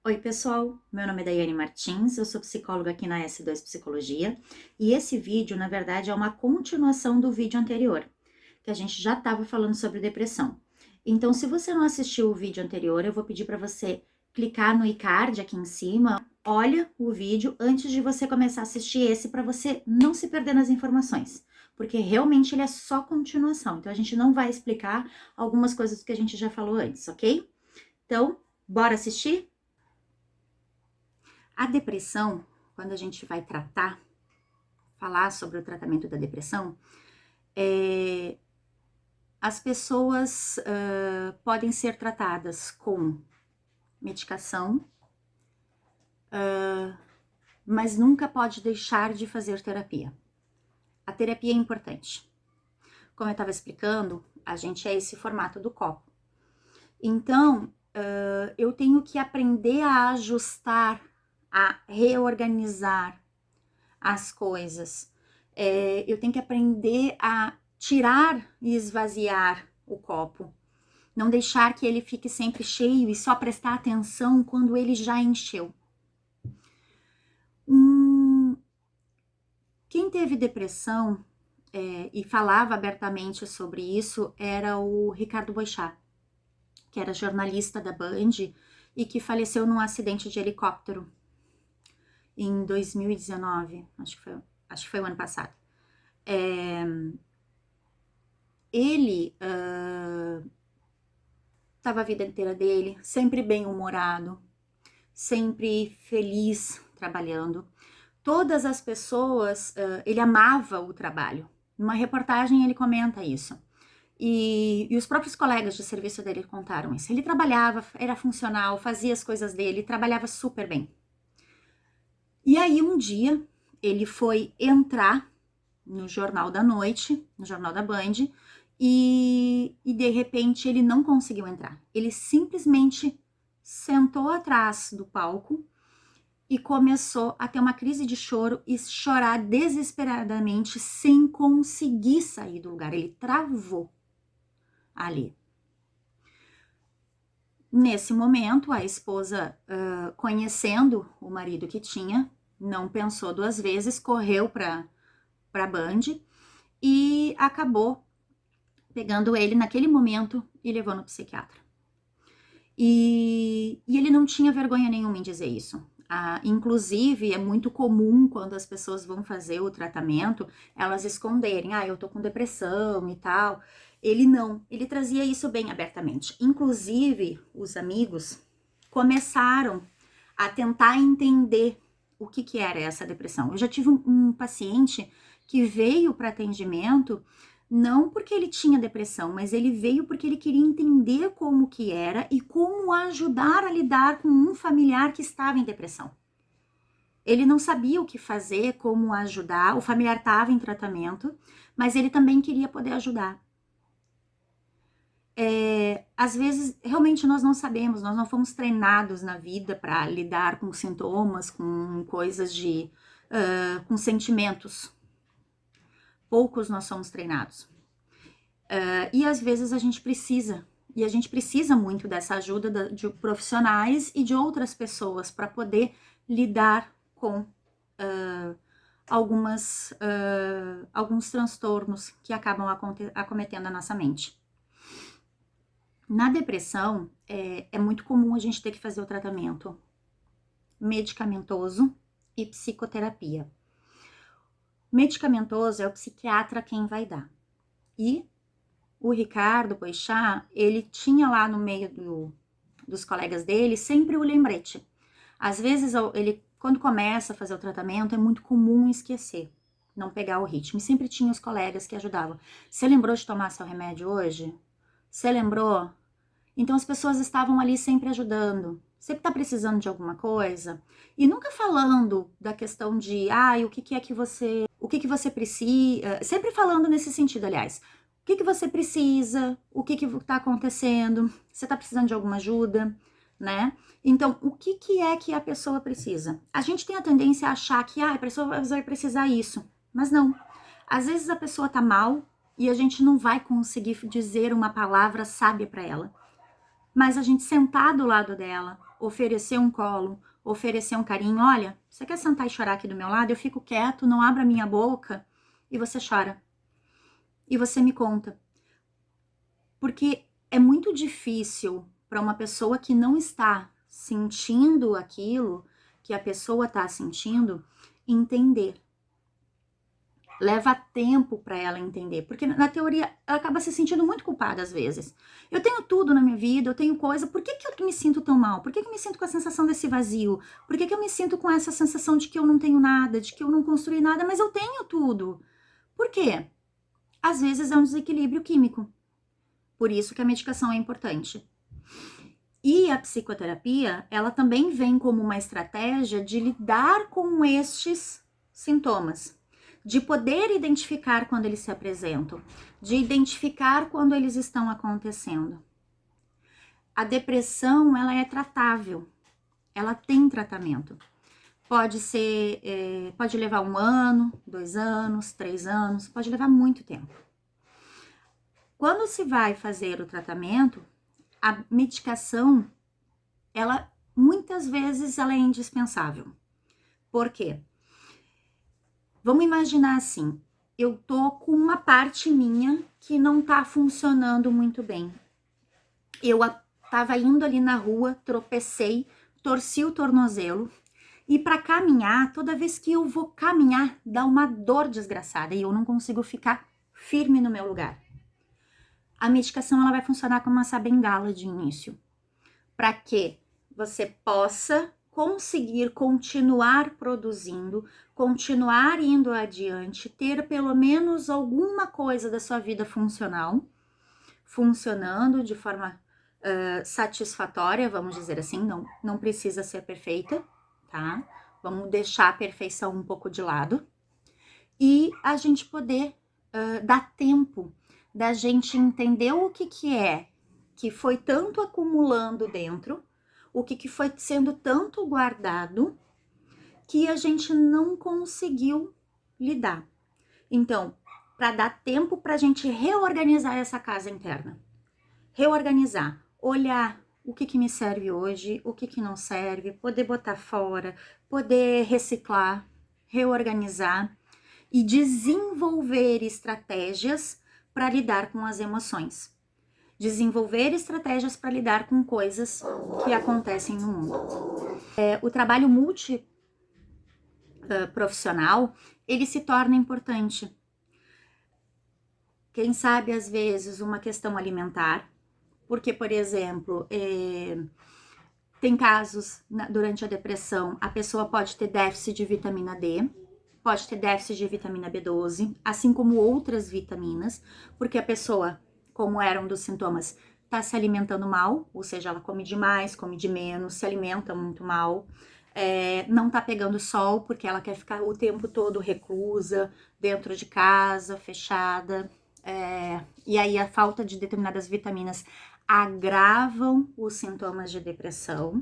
Oi, pessoal. Meu nome é Daiane Martins, eu sou psicóloga aqui na S2 Psicologia e esse vídeo, na verdade, é uma continuação do vídeo anterior, que a gente já estava falando sobre depressão. Então, se você não assistiu o vídeo anterior, eu vou pedir para você clicar no iCard aqui em cima, olha o vídeo antes de você começar a assistir esse para você não se perder nas informações, porque realmente ele é só continuação. Então, a gente não vai explicar algumas coisas que a gente já falou antes, ok? Então, bora assistir? A depressão, quando a gente vai falar sobre o tratamento da depressão, as pessoas podem ser tratadas com medicação, mas nunca pode deixar de fazer terapia. A terapia é importante. Como eu estava explicando, a gente é esse formato do copo. Então, eu tenho que aprender a ajustar, a reorganizar as coisas. Eu tenho que aprender a tirar e esvaziar o copo. Não deixar que ele fique sempre cheio e só prestar atenção quando ele já encheu. Quem teve depressão e falava abertamente sobre isso era o Ricardo Boechat, que era jornalista da Band e que faleceu num acidente de helicóptero em 2019, acho que foi o ano passado. Ele estava a vida inteira dele, sempre bem-humorado, sempre feliz trabalhando. Todas as pessoas, ele amava o trabalho. Numa reportagem ele comenta isso. E os próprios colegas de serviço dele contaram isso. Ele trabalhava, era funcional, fazia as coisas dele, trabalhava super bem. E aí um dia ele foi entrar no Jornal da Noite, no Jornal da Band, e de repente ele não conseguiu entrar. Ele simplesmente sentou atrás do palco e começou a ter uma crise de choro e chorar desesperadamente sem conseguir sair do lugar. Ele travou ali. Nesse momento, a esposa, conhecendo o marido que tinha, não pensou duas vezes, correu para a Band e acabou pegando ele naquele momento e levando o psiquiatra. E ele não tinha vergonha nenhuma em dizer isso. Inclusive, é muito comum quando as pessoas vão fazer o tratamento, elas esconderem, eu tô com depressão e tal. Ele não, ele trazia isso bem abertamente. Inclusive, os amigos começaram a tentar entender o que era essa depressão. Eu já tive um paciente que veio para atendimento não porque ele tinha depressão, mas ele veio porque ele queria entender como que era e como ajudar a lidar com um familiar que estava em depressão. Ele não sabia o que fazer, como ajudar, o familiar estava em tratamento, mas ele também queria poder ajudar. Às vezes, realmente nós não sabemos, nós não fomos treinados na vida para lidar com sintomas, com coisas com sentimentos. Poucos nós somos treinados. E às vezes a gente precisa muito dessa ajuda de profissionais e de outras pessoas para poder lidar com alguns transtornos que acabam acometendo a nossa mente. Na depressão, é muito comum a gente ter que fazer o tratamento medicamentoso e psicoterapia. Medicamentoso é o psiquiatra quem vai dar. E o Ricardo Boechat, ele tinha lá no meio dos colegas dele sempre o lembrete. Às vezes, ele, quando começa a fazer o tratamento, é muito comum esquecer, não pegar o ritmo. E sempre tinha os colegas que ajudavam. Você lembrou de tomar seu remédio hoje? Você lembrou? Então, as pessoas estavam ali sempre ajudando. Sempre está precisando de alguma coisa. E nunca falando da questão de, o que você precisa. Sempre falando nesse sentido, aliás. O que você precisa? O que está acontecendo? Você está precisando de alguma ajuda, né? Então, o que é que a pessoa precisa? A gente tem a tendência a achar que a pessoa vai precisar isso. Mas não. Às vezes a pessoa tá mal e a gente não vai conseguir dizer uma palavra sábia para ela. mas a gente sentar do lado dela, oferecer um colo, oferecer um carinho. Olha, você quer sentar e chorar aqui do meu lado? Eu fico quieto, não abro a minha boca e você chora. E você me conta. Porque é muito difícil para uma pessoa que não está sentindo aquilo que a pessoa está sentindo entender. Leva tempo para ela entender, porque na teoria ela acaba se sentindo muito culpada às vezes. Eu tenho tudo na minha vida, eu tenho coisa, por que eu me sinto tão mal? Por que eu me sinto com a sensação desse vazio? Por que eu me sinto com essa sensação de que eu não tenho nada, de que eu não construí nada, mas eu tenho tudo? Por quê? Às vezes é um desequilíbrio químico. Por isso que a medicação é importante. E a psicoterapia, ela também vem como uma estratégia de lidar com estes sintomas, de poder identificar quando eles se apresentam, de identificar quando eles estão acontecendo. A depressão, ela é tratável, ela tem tratamento. Pode ser, pode levar 1 ano, 2 anos, 3 anos, pode levar muito tempo. Quando se vai fazer o tratamento, a medicação, ela muitas vezes ela é indispensável. Por quê? Vamos imaginar assim, eu tô com uma parte minha que não tá funcionando muito bem. Eu tava indo ali na rua, tropecei, torci o tornozelo e para caminhar, toda vez que eu vou caminhar, dá uma dor desgraçada e eu não consigo ficar firme no meu lugar. A medicação ela vai funcionar como essa bengala de início, para que você possa conseguir continuar produzindo, continuar indo adiante, ter pelo menos alguma coisa da sua vida funcionando de forma satisfatória, vamos dizer assim, não precisa ser perfeita, tá? Vamos deixar a perfeição um pouco de lado e a gente poder dar tempo da gente entender o que é que foi tanto acumulando dentro, o que foi sendo tanto guardado que a gente não conseguiu lidar. Então, para dar tempo para a gente reorganizar essa casa interna, reorganizar, olhar o que me serve hoje, o que não serve, poder botar fora, poder reciclar, reorganizar e desenvolver estratégias para lidar com as emoções. Desenvolver estratégias para lidar com coisas que acontecem no mundo. O trabalho multiprofissional, ele se torna importante. Quem sabe, às vezes, uma questão alimentar, porque, por exemplo, tem casos durante a depressão, a pessoa pode ter déficit de vitamina D, pode ter déficit de vitamina B12, assim como outras vitaminas, porque a pessoa, como era um dos sintomas, está se alimentando mal, ou seja, ela come demais, come de menos, se alimenta muito mal, não tá pegando sol, porque ela quer ficar o tempo todo reclusa, dentro de casa, fechada, e aí a falta de determinadas vitaminas agravam os sintomas de depressão.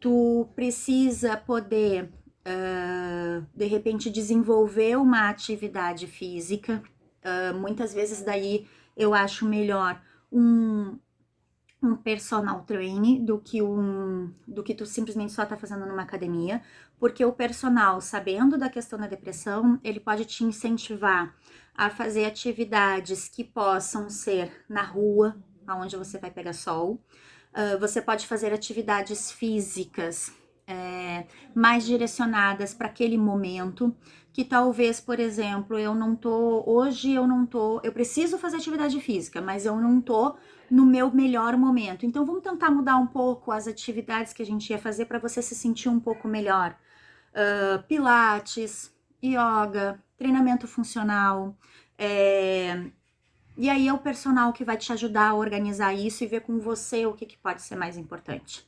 Tu precisa poder, de repente, desenvolver uma atividade física. Muitas vezes daí eu acho melhor um personal training do que tu simplesmente só tá fazendo numa academia, porque o personal, sabendo da questão da depressão, ele pode te incentivar a fazer atividades que possam ser na rua, aonde você vai pegar sol. Você pode fazer atividades físicas mais direcionadas para aquele momento, que talvez, por exemplo, hoje eu preciso fazer atividade física, mas eu não tô no meu melhor momento. Então vamos tentar mudar um pouco as atividades que a gente ia fazer para você se sentir um pouco melhor. Pilates, yoga, treinamento funcional, e aí é o personal que vai te ajudar a organizar isso e ver com você o que pode ser mais importante.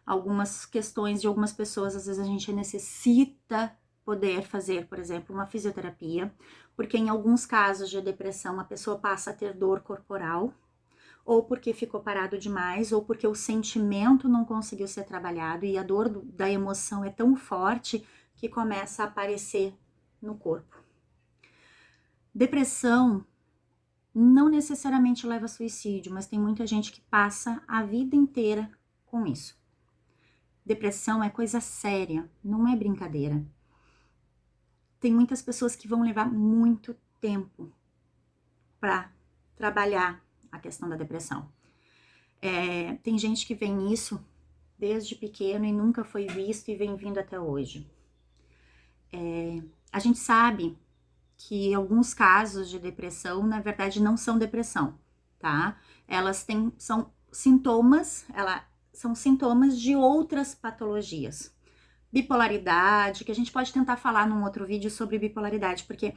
Algumas questões de algumas pessoas, às vezes a gente necessita poder fazer, por exemplo, uma fisioterapia, porque em alguns casos de depressão a pessoa passa a ter dor corporal, ou porque ficou parado demais, ou porque o sentimento não conseguiu ser trabalhado e a dor da emoção é tão forte que começa a aparecer no corpo. Depressão não necessariamente leva a suicídio, mas tem muita gente que passa a vida inteira com isso. Depressão é coisa séria, não é brincadeira. Tem muitas pessoas que vão levar muito tempo para trabalhar a questão da depressão. Tem gente que vem nisso desde pequeno e nunca foi visto e vem vindo até hoje. A gente sabe que alguns casos de depressão, na verdade, não são depressão, tá? São sintomas de outras patologias. Bipolaridade, que a gente pode tentar falar num outro vídeo sobre bipolaridade, porque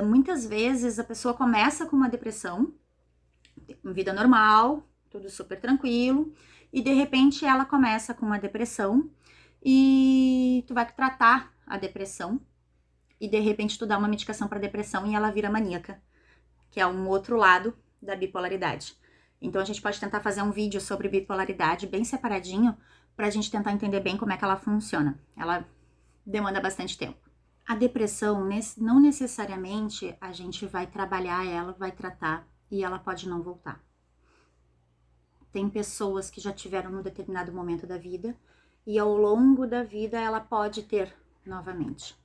muitas vezes a pessoa começa com uma depressão, vida normal, tudo super tranquilo, e de repente ela começa com uma depressão e tu vai tratar a depressão e de repente tu dá uma medicação para depressão e ela vira maníaca, que é um outro lado da bipolaridade. Então a gente pode tentar fazer um vídeo sobre bipolaridade bem separadinho para a gente tentar entender bem como é que ela funciona. Ela demanda bastante tempo. A depressão, não necessariamente a gente vai trabalhar ela, vai tratar e ela pode não voltar. Tem pessoas que já tiveram num determinado momento da vida e ao longo da vida ela pode ter novamente.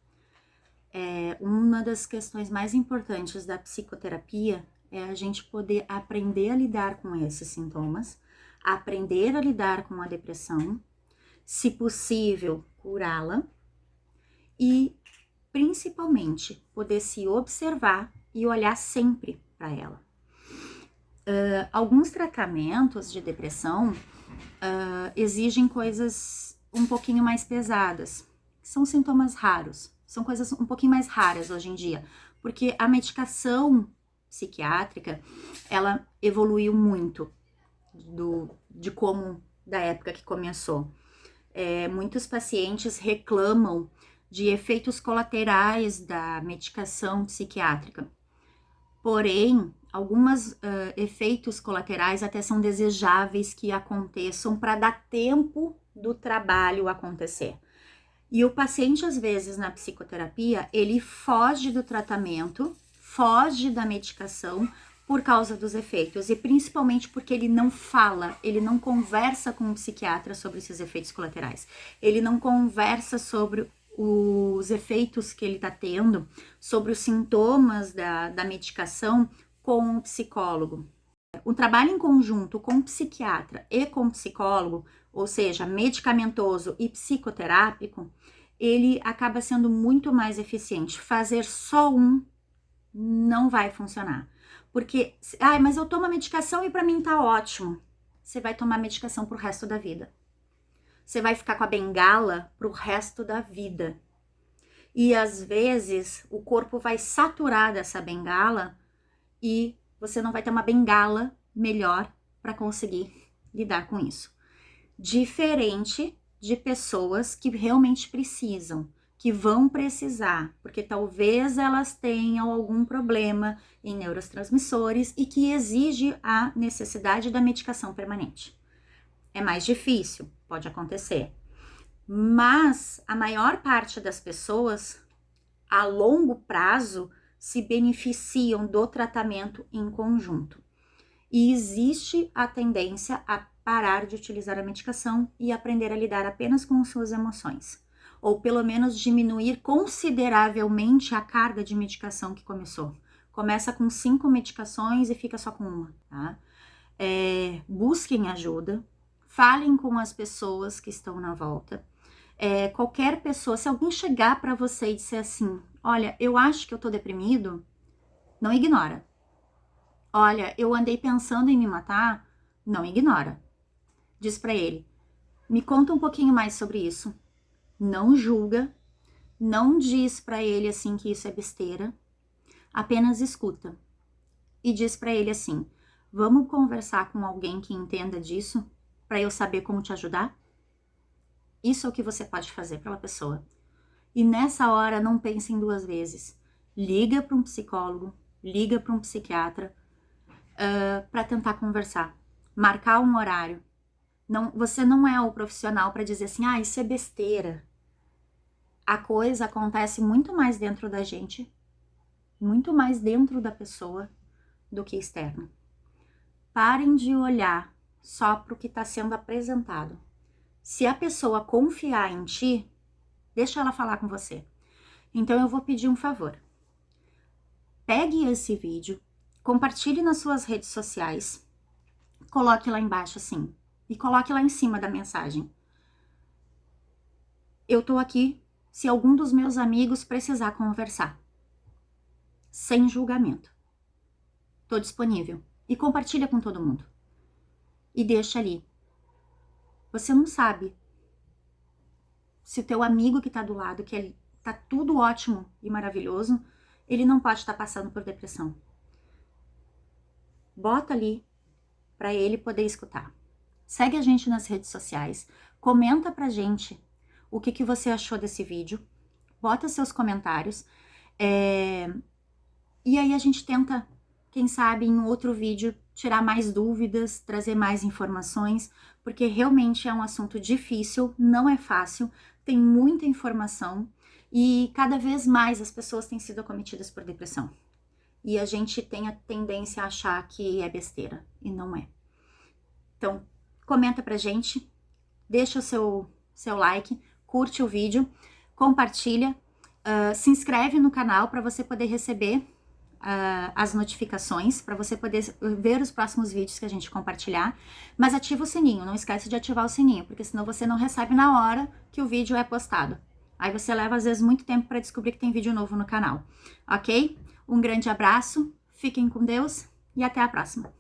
Uma das questões mais importantes da psicoterapia é a gente poder aprender a lidar com esses sintomas, aprender a lidar com a depressão, se possível, curá-la e, principalmente, poder se observar e olhar sempre para ela. Alguns tratamentos de depressão exigem coisas um pouquinho mais pesadas, são sintomas raros. São coisas um pouquinho mais raras hoje em dia, porque a medicação psiquiátrica, ela evoluiu muito da época que começou. Muitos pacientes reclamam de efeitos colaterais da medicação psiquiátrica. Porém, alguns efeitos colaterais até são desejáveis que aconteçam para dar tempo do trabalho acontecer. E o paciente, às vezes, na psicoterapia, ele foge do tratamento, foge da medicação por causa dos efeitos, e principalmente porque ele não fala, ele não conversa com o psiquiatra sobre esses efeitos colaterais. Ele não conversa sobre os efeitos que ele está tendo, sobre os sintomas da medicação com o psicólogo. O trabalho em conjunto com o psiquiatra e com o psicólogo, ou seja, medicamentoso e psicoterápico, ele acaba sendo muito mais eficiente. Fazer só um não vai funcionar. Porque, mas eu tomo a medicação e para mim tá ótimo. Você vai tomar medicação pro resto da vida. Você vai ficar com a bengala pro resto da vida. E às vezes o corpo vai saturar dessa bengala e você não vai ter uma bengala melhor para conseguir lidar com isso. Diferente de pessoas que realmente precisam, que vão precisar, porque talvez elas tenham algum problema em neurotransmissores e que exige a necessidade da medicação permanente. É mais difícil, pode acontecer. Mas a maior parte das pessoas, a longo prazo, se beneficiam do tratamento em conjunto. E existe a tendência a parar de utilizar a medicação e aprender a lidar apenas com suas emoções. Ou pelo menos diminuir consideravelmente a carga de medicação que começou. Começa com 5 medicações e fica só com uma, tá? Busquem ajuda, falem com as pessoas que estão na volta. Qualquer pessoa, se alguém chegar para você e disser assim, olha, eu acho que eu tô deprimido, não ignora. Olha, eu andei pensando em me matar, não ignora. Diz para ele, me conta um pouquinho mais sobre isso. Não julga, não diz para ele assim que isso é besteira, apenas escuta. E diz para ele assim, vamos conversar com alguém que entenda disso para eu saber como te ajudar? Isso é o que você pode fazer pela pessoa. E nessa hora não pense em 2 vezes. Liga para um psicólogo, liga para um psiquiatra para tentar conversar. Marcar um horário. Você não é o profissional para dizer assim, isso é besteira. A coisa acontece muito mais dentro da gente, muito mais dentro da pessoa, do que externo. Parem de olhar só para o que está sendo apresentado. Se a pessoa confiar em ti, deixa ela falar com você. Então eu vou pedir um favor. Pegue esse vídeo, compartilhe nas suas redes sociais, coloque lá embaixo assim, e coloque lá em cima da mensagem. Eu tô aqui se algum dos meus amigos precisar conversar. Sem julgamento. Tô disponível. E compartilha com todo mundo. E deixa ali. Você não sabe se o teu amigo que tá do lado, que tá tudo ótimo e maravilhoso, ele não pode estar passando por depressão. Bota ali para ele poder escutar. Segue a gente nas redes sociais, comenta pra gente o que você achou desse vídeo, bota seus comentários, e aí a gente tenta, quem sabe, em outro vídeo, tirar mais dúvidas, trazer mais informações, porque realmente é um assunto difícil, não é fácil, tem muita informação, e cada vez mais as pessoas têm sido acometidas por depressão. E a gente tem a tendência a achar que é besteira, e não é. Então, comenta pra gente, deixa o seu like, curte o vídeo, compartilha, se inscreve no canal para você poder receber as notificações, para você poder ver os próximos vídeos que a gente compartilhar, mas ativa o sininho, não esquece de ativar o sininho, porque senão você não recebe na hora que o vídeo é postado. Aí você leva, às vezes, muito tempo para descobrir que tem vídeo novo no canal, ok? Um grande abraço, fiquem com Deus e até a próxima!